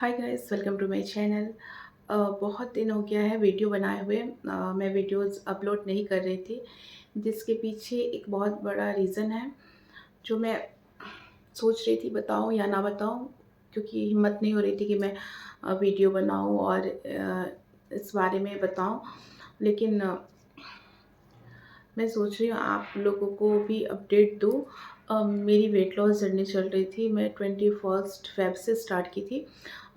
Hi guys, welcome to my channel. बहुत दिन हो गया है वीडियो बनाए हुए। मैं वीडियोस अपलोड नहीं कर रही थी, जिसके पीछे एक बहुत बड़ा रीज़न है जो मैं सोच रही थी बताऊं या ना बताऊं, क्योंकि हिम्मत नहीं हो रही थी कि मैं वीडियो बनाऊं और इस बारे में बताऊं। लेकिन मैं सोच रही हूँ आप लोगों को भी अपडेट दूँ। मेरी वेट लॉस जर्नी चल रही थी। मैं 21 फ़ेब से स्टार्ट की थी।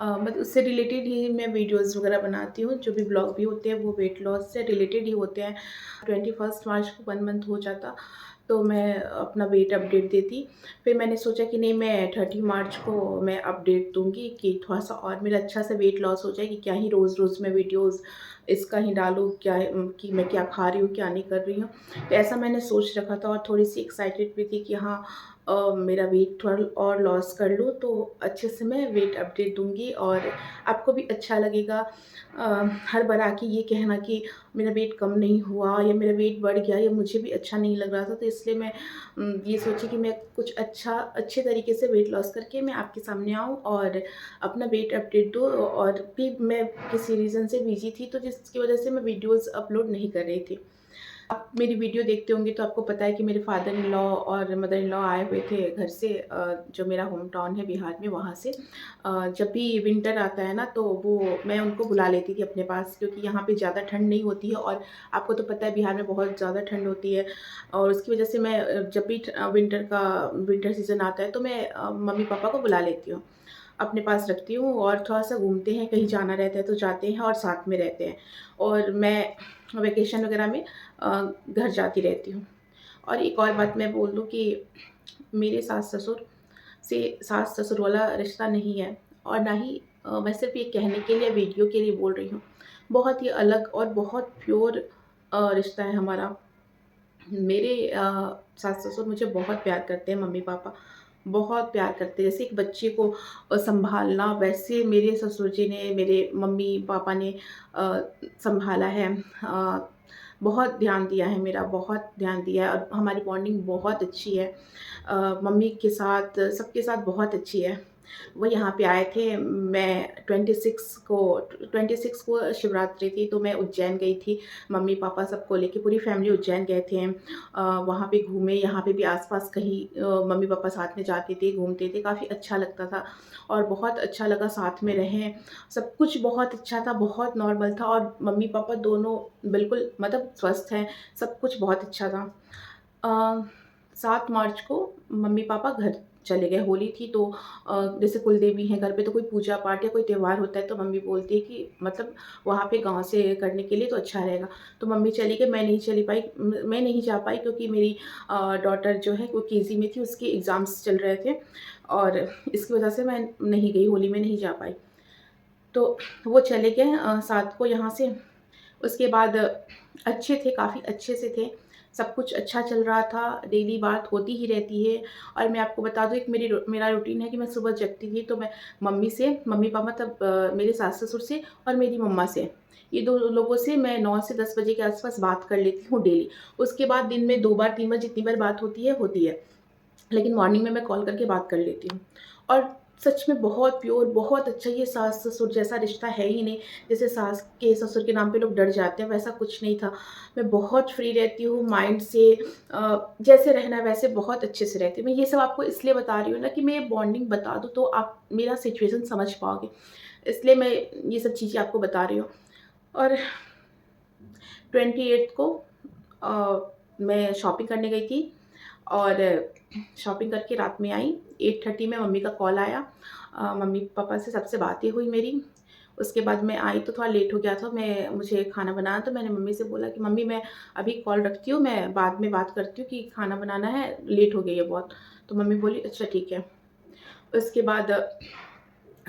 मतलब उससे रिलेटेड ही मैं वीडियोज़ वगैरह बनाती हूँ। जो भी ब्लॉग भी होते हैं वो वेट लॉस से रिलेटेड ही होते हैं। 21 मार्च को 1 मंथ हो जाता तो मैं अपना वेट अपडेट देती। फिर मैंने सोचा कि नहीं, मैं 30 मार्च को मैं अपडेट दूँगी कि थोड़ा-सा और मेरा अच्छा सा वेट लॉस हो जाए, कि क्या ही रोज़-रोज़ मैं वीडियोज़ इसका ही डालूँ, क्या है कि मैं क्या खा रही हूँ, क्या नहीं कर रही हूँ। तो ऐसा मैंने सोच रखा था और थोड़ी-सी एक्साइटेड भी थी कि हाँ, मेरा वेट थोड़ा और लॉस कर लूँ तो अच्छे से मैं वेट अपडेट दूँगी और आपको भी अच्छा लगेगा। हर बार आके ये कहना कि मेरा वेट कम नहीं हुआ या मेरा वेट बढ़ गया, या मुझे भी अच्छा नहीं लग रहा था। तो इसलिए मैं ये सोची कि मैं कुछ अच्छे तरीके से वेट लॉस करके मैं आपके सामने आऊँ और अपना वेट अपडेट दूँ। और भी मैं किसी रीज़न से बिज़ी थी, तो जिसकी वज़ह से मैं वीडियोज़ अपलोड नहीं कर रही थी। आप मेरी वीडियो देखते होंगे तो आपको पता है कि मेरे फादर इन लॉ और मदर इन लॉ आए हुए थे घर से, जो मेरा होम टाउन है बिहार में, वहाँ से। जब भी विंटर आता है ना, तो वो मैं उनको बुला लेती थी अपने पास, क्योंकि यहाँ पे ज़्यादा ठंड नहीं होती है और आपको तो पता है बिहार में बहुत ज़्यादा ठंड होती है। और उसकी वजह से मैं जब भी विंटर सीज़न आता है तो मैं मम्मी पापा को बुला लेती हूँ, अपने पास रखती हूँ और थोड़ा-सा घूमते हैं, कहीं जाना रहता है तो जाते हैं और साथ में रहते हैं। और मैं वेकेशन वगैरह में घर जाती रहती हूँ। और एक और बात मैं बोल दूँ कि मेरे सास-ससुर से सास-ससुर वाला रिश्ता नहीं है, और ना ही मैं सिर्फ़ ये कहने के लिए, वीडियो के लिए बोल रही हूँ। बहुत ही अलग और बहुत प्योर रिश्ता है हमारा। मेरे सास-ससुर मुझे बहुत प्यार करते हैं, मम्मी-पापा बहुत प्यार करते हैं। जैसे एक बच्चे को सँभालना, वैसे मेरे ससुर जी ने मेरे मम्मी-पापा ने सँभाला है। बहुत ध्यान दिया है मेरा, बहुत ध्यान दिया है और हमारी बॉन्डिंग बहुत अच्छी है। मम्मी के साथ, सबके साथ बहुत अच्छी है। वो यहाँ पे आए थे, मैं 26 को शिवरात्रि थी, तो मैं उज्जैन गई थी। मम्मी-पापा सबको लेके पूरी फैमिली उज्जैन गए थे। वहाँ पे घूमे, यहाँ पे भी आस-पास कहीं मम्मी-पापा साथ में जाते थे, घूमते थे, काफ़ी अच्छा लगता था और बहुत अच्छा लगा साथ में रहें। सब कुछ बहुत अच्छा था, बहुत नॉर्मल था और मम्मी-पापा दोनों बिल्कुल मतलब स्वस्थ हैं, सब कुछ बहुत अच्छा था। अ, 7 मार्च को मम्मी-पापा घर चले गए। होली थी तो जैसे कुलदेवी हैं घर पे, तो कोई पूजा-पाठ या कोई त्योहार होता है तो मम्मी बोलती है कि मतलब वहाँ पे गाँव से करने के लिए तो अच्छा रहेगा। तो मम्मी चली गई, मैं नहीं चली पाई। मैं नहीं जा पाई क्योंकि मेरी डॉटर जो है वो केजी में थी, उसके एग्ज़ाम्स चल रहे थे और इसकी वजह से मैं नहीं गई, होली में नहीं जा पाई। तो वो चले गए 7 को यहाँ से। उसके बाद अच्छे थे, काफ़ी अच्छे से थे, सब कुछ अच्छा चल रहा था, डेली बात होती ही रहती है। और मैं आपको बता दूँ, एक मेरा रूटीन है कि मैं सुबह जगती थी तो मैं मम्मी-पापा तब मेरे सास-ससुर से और मेरी मम्मा से, ये 2 लोगों से मैं 9 से 10 बजे के आस-पास बात कर लेती हूँ डेली। उसके बाद दिन में 2 बार 3 बार, जितनी बार बात होती है, होती है। लेकिन मॉर्निंग में मैं कॉल करके बात कर लेती हूँ। और सच में बहुत प्योर, बहुत अच्छा, ये सास-ससुर जैसा रिश्ता है ही नहीं। जैसे सास के ससुर के नाम पे लोग डर जाते हैं, वैसा कुछ नहीं था। मैं बहुत फ्री रहती हूँ माइंड से, जैसे रहना है वैसे बहुत अच्छे से रहती हूँ। मैं ये सब आपको इसलिए बता रही हूँ ना कि मैं ये बॉन्डिंग बता दूँ तो आप मेरा सिचुएशन समझ पाओगे। इसलिए मैं ये सब चीज़ें आपको बता रही हूँ। और 28th को मैं शॉपिंग करने गई थी और शॉपिंग करके रात में आई। 8:30 में मम्मी का कॉल आया। मम्मी-पापा से सबसे बातें हुई मेरी। उसके बाद मैं आई तो थोड़ा लेट हो गया था, मुझे खाना बनाना, तो मैंने मम्मी से बोला कि मम्मी, मैं अभी कॉल रखती हूँ, मैं बाद में बात करती हूँ कि खाना बनाना है, लेट हो गई है बहुत। तो मम्मी बोली अच्छा ठीक है। उसके बाद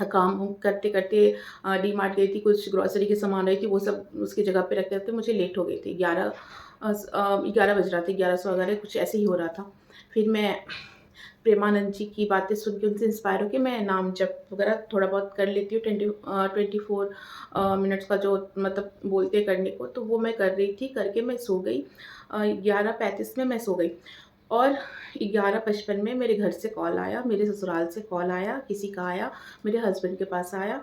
काम करते-करते डी-मार्ट गई थी, कुछ ग्रोसरी के सामान रही थी, वो सब उसकी जगह पे रखते-रखते मुझे लेट हो गई थी। 11 बज रहा था, 11 सवा 11 कुछ ऐसे ही हो रहा था। फिर मैं प्रेमानंद जी की बातें सुन के उनसे इंस्पायर होके मैं नाम जप वगैरह थोड़ा बहुत कर लेती हूँ। 24 मिनट्स का जो मतलब बोलते हैं करने को, तो वो मैं कर रही थी, करके मैं सो गई। 11:35 में मैं सो गई। और 11:55 में मेरे घर से कॉल आया, मेरे ससुराल से कॉल आया, किसी का आया, मेरे हस्बैंड के पास आया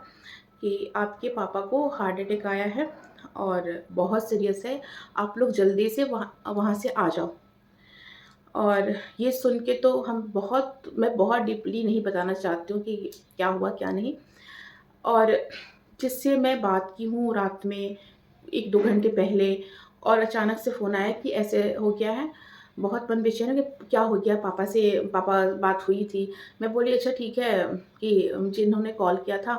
कि आपके पापा को हार्ट अटैक आया है और बहुत सीरियस है, आप लोग जल्दी से वहाँ वहाँ से आ जाओ। और ये सुन के तो मैं बहुत डीपली नहीं बताना चाहती हूँ कि क्या हुआ क्या नहीं। और जिससे मैं बात की हूँ रात में 1-2 घंटे पहले, और अचानक से फ़ोन आया कि ऐसे हो गया है। बहुत मन बेचैन है कि क्या हो गया, पापा बात हुई थी। मैं बोली अच्छा ठीक है कि जिन्होंने कॉल किया था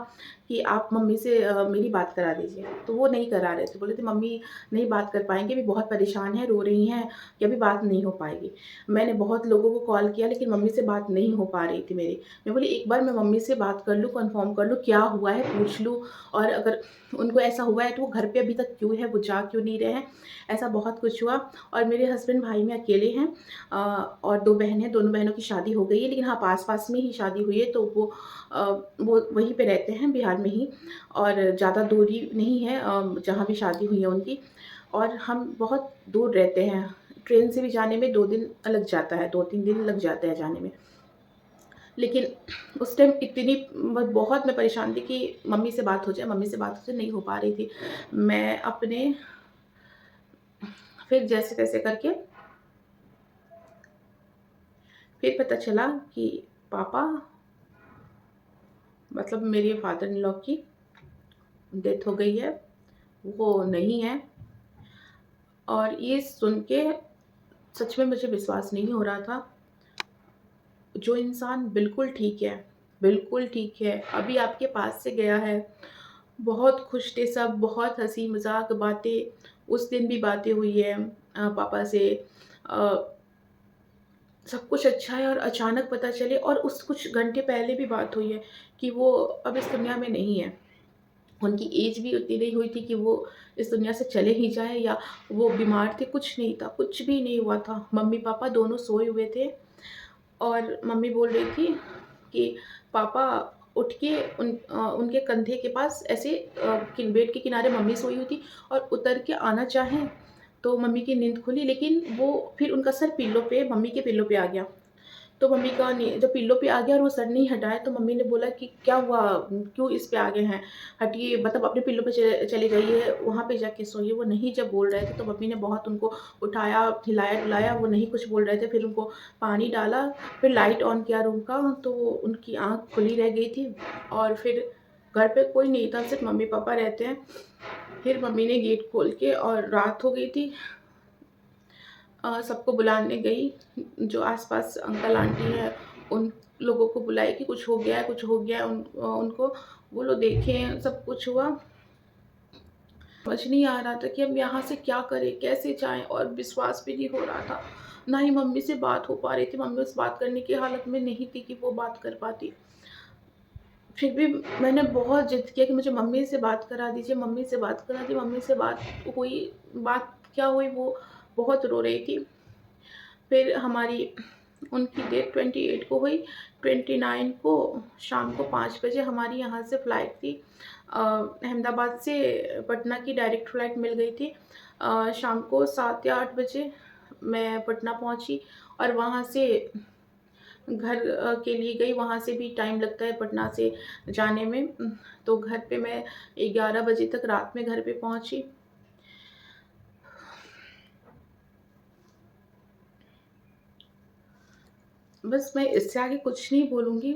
कि आप मम्मी से मेरी बात करा दीजिए। तो वो नहीं करा रहे थे, बोले थे मम्मी नहीं बात कर पाएँगे, अभी बहुत परेशान हैं, रो रही हैं कि अभी बात नहीं हो पाएगी। मैंने बहुत लोगों को कॉल किया लेकिन मम्मी से बात नहीं हो पा रही थी मेरी। मैं बोली एक बार मैं मम्मी से बात कर लूँ, कन्फर्म कर लूँ क्या हुआ है, पूछ लूँ, और अगर उनको ऐसा हुआ है तो वो घर पे अभी तक क्यों है, वो जा क्यों नहीं रहे हैं। ऐसा बहुत कुछ हुआ। और मेरे हस्बैंड भाई में अकेले हैं, और 2 बहन हैं, दोनों बहनों की शादी हो गई है, लेकिन हाँ, पास-पास में ही शादी हुई है, तो वो वहीं पे रहते हैं बिहार में ही, और ज़्यादा दूरी नहीं है जहाँ भी शादी हुई है उनकी। और हम बहुत दूर रहते हैं, ट्रेन से भी जाने में 2 दिन लग जाता है, 2-3 दिन लग जाते हैं जाने में। लेकिन उस टाइम इतनी बहुत मैं परेशान थी कि मम्मी से बात हो जाए, मम्मी से बात हो जाए, नहीं हो पा रही थी। मैं अपने फिर जैसे-तैसे करके फिर पता चला कि पापा, मतलब मेरे फादर इन लॉ की डेथ हो गई है, वो नहीं है। और ये सुन के सच में मुझे विश्वास नहीं हो रहा था। जो इंसान बिल्कुल ठीक है, बिल्कुल ठीक है, अभी आपके पास से गया है, बहुत खुश थे सब, बहुत हँसी-मज़ाक बातें, उस दिन भी बातें हुई है पापा से। अ, सब कुछ अच्छा है, और अचानक पता चले, और उस कुछ घंटे पहले भी बात हुई है कि वो अब इस दुनिया में नहीं है। उनकी एज भी उतनी नहीं हुई थी कि वो इस दुनिया से चले ही जाएँ, या वो बीमार थे, कुछ नहीं था, कुछ भी नहीं हुआ था। मम्मी-पापा दोनों सोए हुए थे, और मम्मी बोल रही थी कि पापा उठ के उनके कंधे के पास ऐसे बेड के किनारे मम्मी सोई हुई थी, और उतर के आना चाहें, तो मम्मी की नींद खुली, लेकिन वो फिर उनका सर पिल्लो पे, मम्मी के पिल्लो पे आ गया। तो मम्मी का नी जब पिल्लो पे आ गया और वो सर नहीं हटाया, तो मम्मी ने बोला कि क्या हुआ? क्यों इस पे आ गए हैं? हटिए, मतलब अपने पिल्लो पे चले जाइए, वहाँ पे जाके सोइए। वो नहीं जब बोल रहे थे, तो मम्मी ने बहुत उनको उठाया, हिलाया-डुलाया, वो नहीं कुछ बोल रहे थे। फिर उनको पानी डाला, फिर लाइट ऑन किया रूम का, तो उनकी आँख खुली रह गई थी, और फिर घर पे कोई नहीं था, सिर्फ़ मम्मी-पापा रहते हैं। फिर मम्मी ने गेट खोल के, और रात हो गई थी, सबको बुलाने गई, जो आस-पास अंकल आंटी हैं, उन लोगों को बुलाई कि कुछ हो गया है, कुछ हो गया है उनको। वो लोग देखे, सब कुछ हुआ। समझ नहीं आ रहा था कि हम यहाँ से क्या करें, कैसे जाएँ, और विश्वास भी नहीं हो रहा था। ना ही मम्मी से बात हो पा रही थी, मम्मी उस बात करने की हालत में नहीं थी कि वो बात कर पाती। फिर भी मैंने बहुत ज़िद किया कि मुझे मम्मी से बात करा दीजिए, मम्मी से बात करा दी, मम्मी से बात हुई, बात क्या हुई, वो बहुत रो रही थी। फिर हमारी उनकी डेट 28 को हुई, 29 को शाम को 5 बजे हमारी यहाँ से फ़्लाइट थी। अहमदाबाद से पटना की डायरेक्ट फ़्लाइट मिल गई थी। शाम को 7 या 8 बजे मैं पटना पहुँची, और वहाँ से घर के लिए गई, वहाँ से भी टाइम लगता है पटना से जाने में। तो घर पे मैं 11 बजे तक रात में घर पे पहुँची। बस मैं इससे आगे कुछ नहीं बोलूँगी।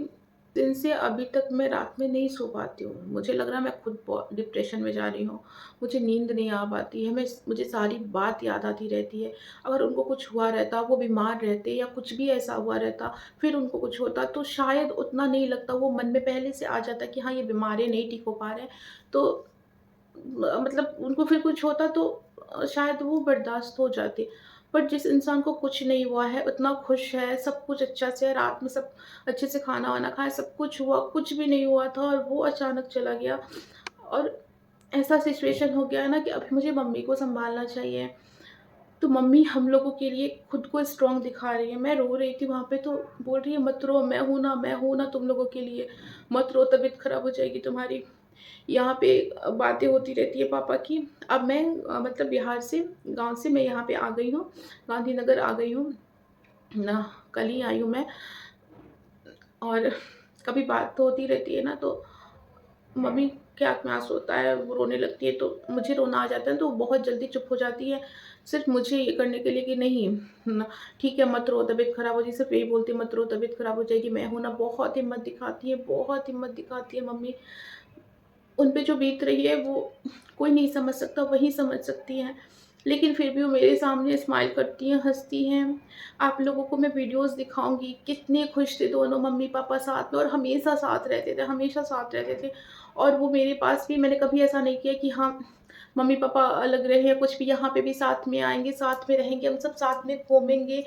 दिन से अभी तक मैं रात में नहीं सो पाती हूँ। मुझे लग रहा है मैं खुद बहुत डिप्रेशन में जा रही हूँ। मुझे नींद नहीं आ पाती है, मुझे सारी बात याद आती रहती है। अगर उनको कुछ हुआ रहता, वो बीमार रहते, या कुछ भी ऐसा हुआ रहता, फिर उनको कुछ होता, तो शायद उतना नहीं लगता। वो मन में पहले से आ जाता कि हाँ, ये बीमार है, नहीं ठीक हो पा रहे हैं। तो मतलब उनको फिर कुछ होता, तो शायद वो बर्दाश्त हो जाती। बट जिस इंसान को कुछ नहीं हुआ है, उतना खुश है, सब कुछ अच्छा से है, रात में सब अच्छे से खाना-वाना खाया, सब कुछ हुआ, कुछ भी नहीं हुआ था, और वो अचानक चला गया। और ऐसा सिचुएशन हो गया है ना कि अभी मुझे मम्मी को सँभालना चाहिए। तो मम्मी हम लोगों के लिए खुद को स्ट्रॉन्ग दिखा रही है। मैं रो रही थी वहाँ पे, तो बोल रही है मत रो, मैं हूँ ना तुम लोगों के लिए, मत रो, तबीयत खराब हो जाएगी तुम्हारी। यहाँ पे बातें होती रहती है पापा की। अब मैं मतलब बिहार से, गाँव से मैं यहाँ पे आ गई हूँ, गांधीनगर आ गई हूँ। ना कल ही आई हूँ मैं, और कभी बात तो होती रहती है ना, तो मम्मी के आँख में आँसू होता है, वो रोने लगती है, तो मुझे रोना आ जाता है, तो वो बहुत जल्दी चुप हो जाती है, सिर्फ़ मुझे ये करने के लिए कि नहीं न, ठीक है मत रो, तबीयत ख़राब हो जाएगी, सिर्फ़ यही बोलती है मत रो, तबीयत ख़राब हो जाएगी, मैं हूँ ना। बहुत हिम्मत दिखाती है, बहुत हिम्मत दिखाती है मम्मी। उन पे जो बीत रही है वो कोई नहीं समझ सकता, वही समझ सकती हैं। लेकिन फिर भी वो मेरे सामने स्माइल करती हैं, हँसती हैं। आप लोगों को मैं वीडियोज़ दिखाऊँगी, कितने खुश थे दोनों मम्मी-पापा साथ में, और हमेशा साथ रहते थे, हमेशा साथ रहते थे। और वो मेरे पास भी, मैंने कभी ऐसा नहीं किया कि हाँ, मम्मी-पापा अलग रहे या कुछ भी, यहाँ पे भी साथ में आएँगे, साथ में रहेंगे, हम सब साथ में घूमेंगे।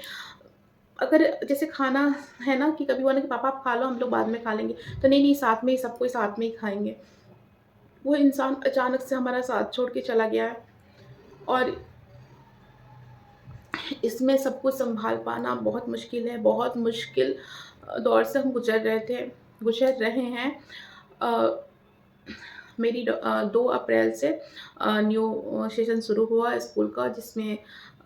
अगर जैसे खाना है ना कि कभी हुआ ना कि पापा आप खा लो, हम लोग बाद में खा लेंगे, तो नहीं, नहीं साथ में ही, सब कोई साथ में ही खाएँगे। वो इंसान अचानक से हमारा साथ छोड़ के चला गया है, और इसमें सब कुछ सँभाल पाना बहुत मुश्किल है, बहुत मुश्किल दौर से हम गुज़र रहे हैं। अ, 2 अप्रैल से न्यू सेशन शुरू हुआ स्कूल का, जिसमें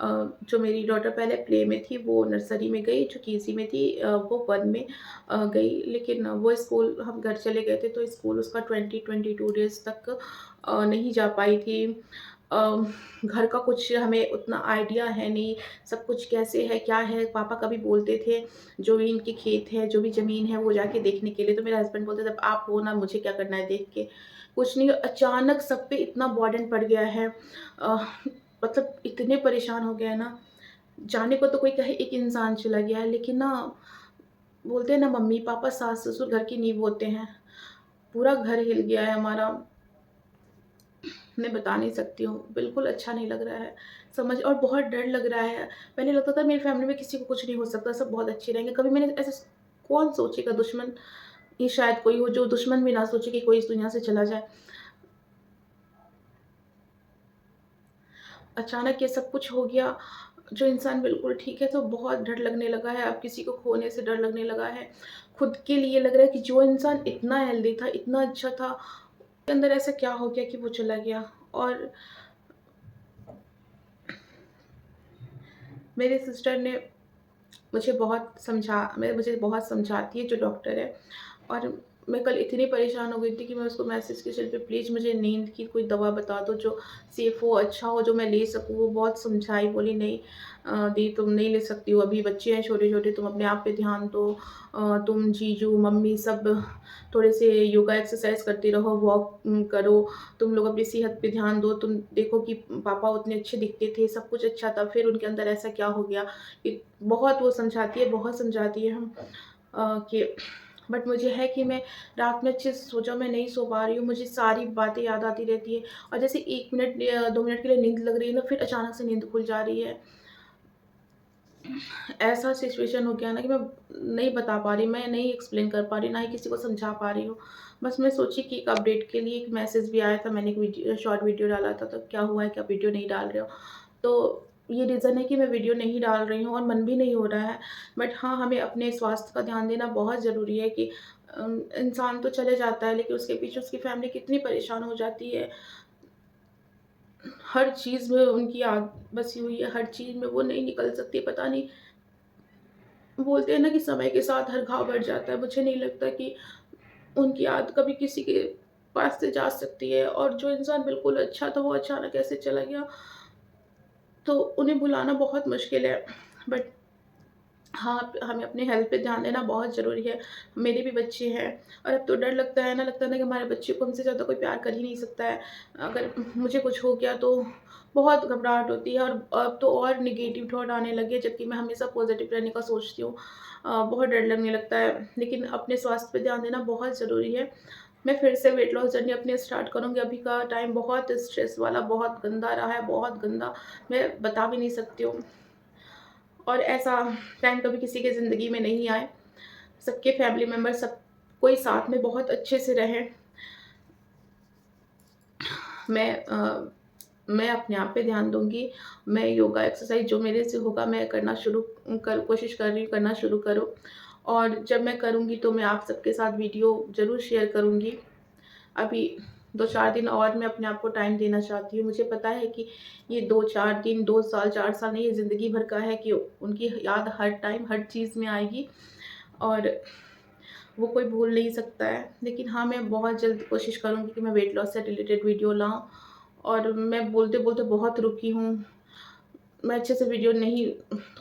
जो मेरी डॉटर पहले प्ले में थी, वो नर्सरी में गई, जो केजी में थी वो 1 में गई। लेकिन वो स्कूल, हम घर चले गए थे, तो स्कूल उसका 22 डेज़ तक नहीं जा पाई थी। अ, घर का कुछ हमें उतना आइडिया है नहीं, सब कुछ कैसे है, क्या है। पापा कभी बोलते थे, जो भी इनके खेत है, जो भी ज़मीन है, वो जाके देखने के लिए, तो मेरे हस्बैंड बोलते थे, "अब आप हो ना, मुझे क्या करना है देख के।" कुछ नहीं, अचानक सब पे इतना बर्डन पड़ गया है। अ, मतलब इतने परेशान हो गए हैं ना, जाने को तो कोई कहे एक इंसान चला गया है, लेकिन ना बोलते हैं ना, मम्मी-पापा, सास-ससुर घर की नींव होते हैं। पूरा घर हिल गया है हमारा। मैं बता नहीं सकती हूँ, बिल्कुल अच्छा नहीं लग रहा है, समझ, और बहुत डर लग रहा है। पहले लगता था मेरी फैमिली में किसी को कुछ नहीं हो सकता, सब बहुत अच्छे रहेंगे। कभी मैंने ऐसा, कौन सोचेगा दुश्मन ही शायद कोई हो, जो दुश्मन भी ना सोचे कि कोई इस दुनिया से चला जाए। अचानक ये सब कुछ हो गया, जो इंसान बिल्कुल ठीक है, तो बहुत डर लगने लगा है, अब किसी को खोने से डर लगने लगा है। खुद के लिए लग रहा है कि जो इंसान इतना हेल्दी था, इतना अच्छा था, उसके अंदर ऐसा क्या हो गया कि वो चला गया। और मेरे सिस्टर ने मुझे बहुत समझाती है, जो डॉक्टर है। और मैं कल इतनी परेशान हो गई थी कि मैं उसको मैसेज की, चल पे प्लीज़ मुझे नींद की कोई दवा बता दो जो सेफ़ हो, अच्छा हो, जो मैं ले सकूँ। वो बहुत समझाई, बोली नहीं दी तुम नहीं ले सकती हो, अभी बच्चे हैं छोटे-छोटे, तुम अपने आप पे ध्यान दो। तुम, जीजू, मम्मी सब थोड़े से योगा एक्सरसाइज़ करते रहो, वॉक करो, तुम लोग अपनी सेहत पे ध्यान दो। तुम देखो कि पापा उतने अच्छे दिखते थे, सब कुछ अच्छा था, फिर उनके अंदर ऐसा क्या हो गया? बहुत वो समझाती है, बहुत समझाती है हम कि, बट मुझे है कि मैं रात में अच्छे से सो जाऊँ, मैं नहीं सो पा रही हूँ, मुझे सारी बातें याद आती रहती है, और जैसे 1 मिनट 2 मिनट के लिए नींद लग रही है ना, फिर अचानक से नींद खुल जा रही है। ऐसा सिचुएशन हो गया ना कि मैं नहीं बता पा रही, मैं नहीं एक्सप्लेन कर पा रही, ना ही किसी को समझा पा रही हूँ। बस मैं सोची कि एक अपडेट के लिए एक मैसेज भी आया था, मैंने एक शॉर्ट वीडियो डाला था, तो क्या हुआ है कि आप वीडियो नहीं डाल रहे हो? तो ये रीज़न है कि मैं वीडियो नहीं डाल रही हूँ, और मन भी नहीं हो रहा है। बट हाँ, हमें अपने स्वास्थ्य का ध्यान देना बहुत ज़रूरी है कि इंसान तो चले जाता है, लेकिन उसके पीछे उसकी फैमिली कितनी परेशान हो जाती है। हर चीज़ में उनकी याद बसी हुई है, हर चीज़ में वो नहीं निकल सकती, पता नहीं। बोलते हैं ना कि समय के साथ हर घाव बढ़ जाता है, मुझे नहीं लगता कि उनकी याद कभी किसी के पास से जा सकती है, और जो इंसान बिल्कुल अच्छा था, वो अचानक ऐसे चला गया, तो उन्हें भुलाना बहुत मुश्किल है। बट हाँ, हमें अपनी हेल्थ पे ध्यान देना बहुत ज़रूरी है। मेरे भी बच्चे हैं, और अब तो डर लगता है ना कि हमारे बच्चे को हमसे ज़्यादा कोई प्यार कर ही नहीं सकता है। अगर मुझे कुछ हो गया तो बहुत घबराहट होती है, और अब तो और नेगेटिव थॉट आने लगे, जबकि मैं हमेशा पॉज़िटिव रहने का सोचती हूँ। बहुत डर लगने लगता है, लेकिन अपने स्वास्थ्य पे ध्यान देना बहुत ज़रूरी है। मैं फिर से वेट लॉस जर्नी अपनी स्टार्ट करूँगी। अभी का टाइम बहुत स्ट्रेस वाला, बहुत गंदा रहा है, बहुत गंदा, मैं बता भी नहीं सकती हूँ। और ऐसा टाइम कभी किसी की ज़िंदगी में नहीं आए। सबके फैमिली मेंबर, सब कोई साथ में बहुत अच्छे से रहें। मैं मैं अपने आप पे ध्यान दूँगी। मैं योगा एक्सरसाइज़ जो मेरे से होगा, मैं करना शुरू कर कोशिश कर रही हूँ, करना शुरू करूँ। और जब मैं करूँगी तो मैं आप सबके साथ वीडियो ज़रूर शेयर करूँगी। अभी 2-4 दिन और मैं अपने आप को टाइम देना चाहती हूँ। मुझे पता है कि ये 2-4 दिन, 2 साल, 4 साल नहीं, ये ज़िंदगी भर का है कि उनकी याद हर टाइम, हर चीज़ में आएगी और वो कोई भूल नहीं सकता है। लेकिन हाँ, मैं बहुत जल्द कोशिश करूँगी कि मैं वेट लॉस से रिलेटेड वीडियो लाऊँ और मैं बोलते-बोलते बहुत रुकी हूँ। मैं अच्छे से वीडियो नहीं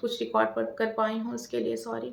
कुछ रिकॉर्ड कर पाई हूँ, उसके लिए सॉरी।